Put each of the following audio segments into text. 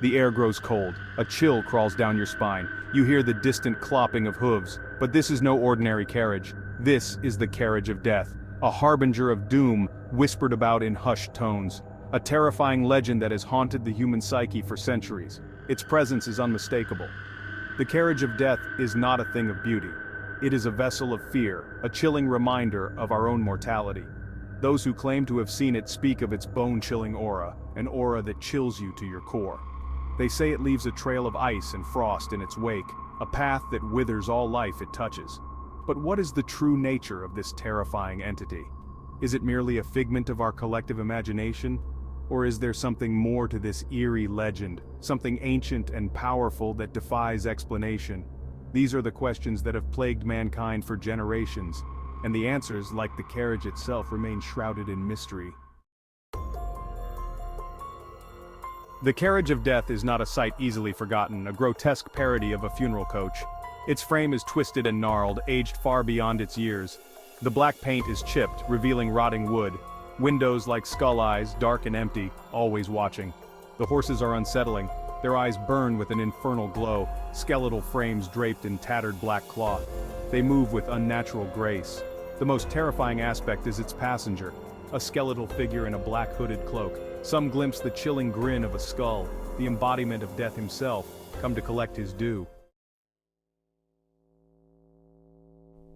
The air grows cold, a chill crawls down your spine, you hear the distant clopping of hooves, but this is no ordinary carriage. This is the Carriage of Death, a harbinger of doom whispered about in hushed tones. A terrifying legend that has haunted the human psyche for centuries. Its presence is unmistakable. The Carriage of Death is not a thing of beauty. It is a vessel of fear, a chilling reminder of our own mortality. Those who claim to have seen it speak of its bone-chilling aura, an aura that chills you to your core. They say it leaves a trail of ice and frost in its wake, a path that withers all life it touches. But what is the true nature of this terrifying entity? Is it merely a figment of our collective imagination? Or is there something more to this eerie legend, something ancient and powerful that defies explanation? These are the questions that have plagued mankind for generations, and the answers, like the carriage itself, remain shrouded in mystery. The Carriage of Death is not a sight easily forgotten, a grotesque parody of a funeral coach. Its frame is twisted and gnarled, aged far beyond its years. The black paint is chipped, revealing rotting wood. Windows like skull eyes, dark and empty, always watching. The horses are unsettling. Their eyes burn with an infernal glow, skeletal frames draped in tattered black cloth. They move with unnatural grace. The most terrifying aspect is its passenger, a skeletal figure in a black hooded cloak. Some glimpse the chilling grin of a skull, the embodiment of death himself, come to collect his due.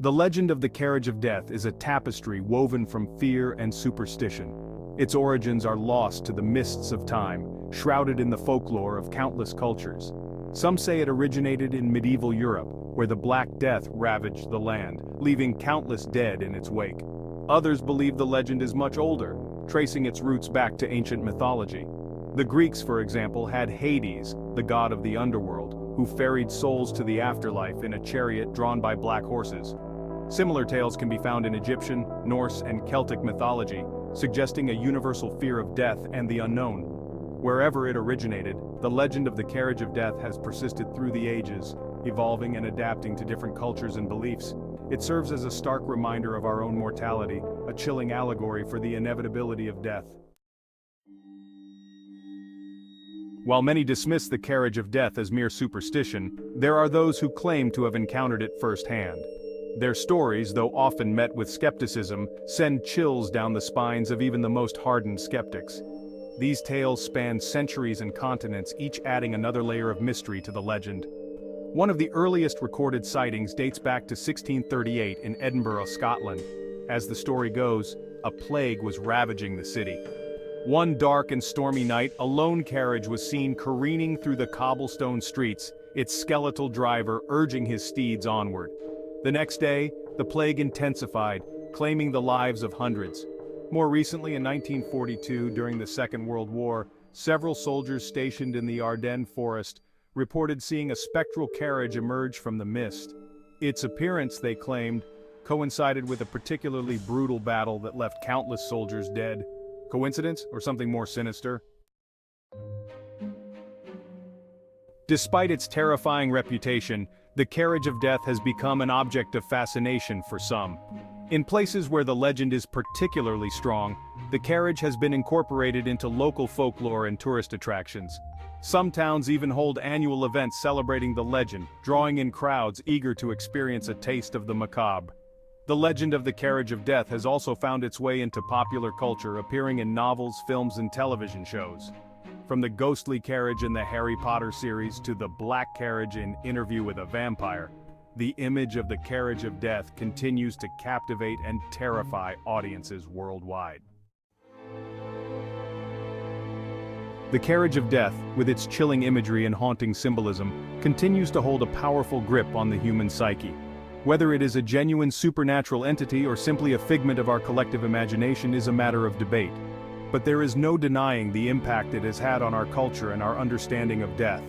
The legend of the Carriage of Death is a tapestry woven from fear and superstition. Its origins are lost to the mists of time, shrouded in the folklore of countless cultures. Some say it originated in medieval Europe, where the Black Death ravaged the land, leaving countless dead in its wake. Others believe the legend is much older, tracing its roots back to ancient mythology. The Greeks, for example, had Hades, the god of the underworld, who ferried souls to the afterlife in a chariot drawn by black horses. Similar tales can be found in Egyptian, Norse, and Celtic mythology, suggesting a universal fear of death and the unknown. Wherever it originated, the legend of the Carriage of Death has persisted through the ages, evolving and adapting to different cultures and beliefs. It serves as a stark reminder of our own mortality, a chilling allegory for the inevitability of death. While many dismiss the Carriage of Death as mere superstition, there are those who claim to have encountered it firsthand. Their stories, though often met with skepticism, send chills down the spines of even the most hardened skeptics. These tales span centuries and continents, each adding another layer of mystery to the legend. One of the earliest recorded sightings dates back to 1638 in Edinburgh, Scotland. As the story goes, a plague was ravaging the city. One dark and stormy night, a lone carriage was seen careening through the cobblestone streets, its skeletal driver urging his steeds onward. The next day, the plague intensified, claiming the lives of hundreds. More recently, in 1942, during the Second World War, several soldiers stationed in the Ardennes forest reported seeing a spectral carriage emerge from the mist. Its appearance, they claimed, coincided with a particularly brutal battle that left countless soldiers dead. Coincidence, or something more sinister? Despite its terrifying reputation, the Carriage of Death has become an object of fascination for some. In places where the legend is particularly strong, the carriage has been incorporated into local folklore and tourist attractions. Some towns even hold annual events celebrating the legend, drawing in crowds eager to experience a taste of the macabre. The legend of the Carriage of Death has also found its way into popular culture, appearing in novels, films, and television shows. From the ghostly carriage in the Harry Potter series to the black carriage in Interview with a Vampire, the image of the Carriage of Death continues to captivate and terrify audiences worldwide. The Carriage of Death, with its chilling imagery and haunting symbolism, continues to hold a powerful grip on the human psyche. Whether it is a genuine supernatural entity or simply a figment of our collective imagination is a matter of debate. But there is no denying the impact it has had on our culture and our understanding of death.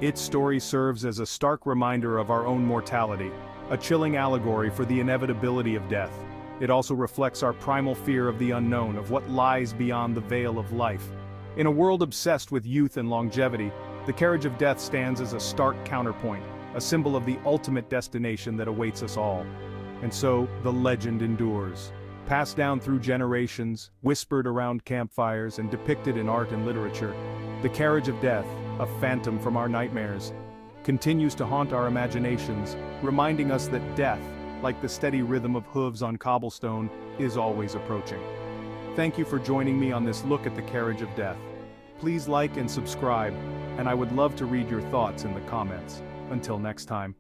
Its story serves as a stark reminder of our own mortality, a chilling allegory for the inevitability of death. It also reflects our primal fear of the unknown, of what lies beyond the veil of life. In a world obsessed with youth and longevity, the Carriage of Death stands as a stark counterpoint, a symbol of the ultimate destination that awaits us all. And so, the legend endures. Passed down through generations, whispered around campfires, and depicted in art and literature, the Carriage of Death, a phantom from our nightmares, continues to haunt our imaginations, reminding us that death, like the steady rhythm of hooves on cobblestone, is always approaching. Thank you for joining me on this look at the Carriage of Death. Please like and subscribe, and I would love to read your thoughts in the comments. Until next time.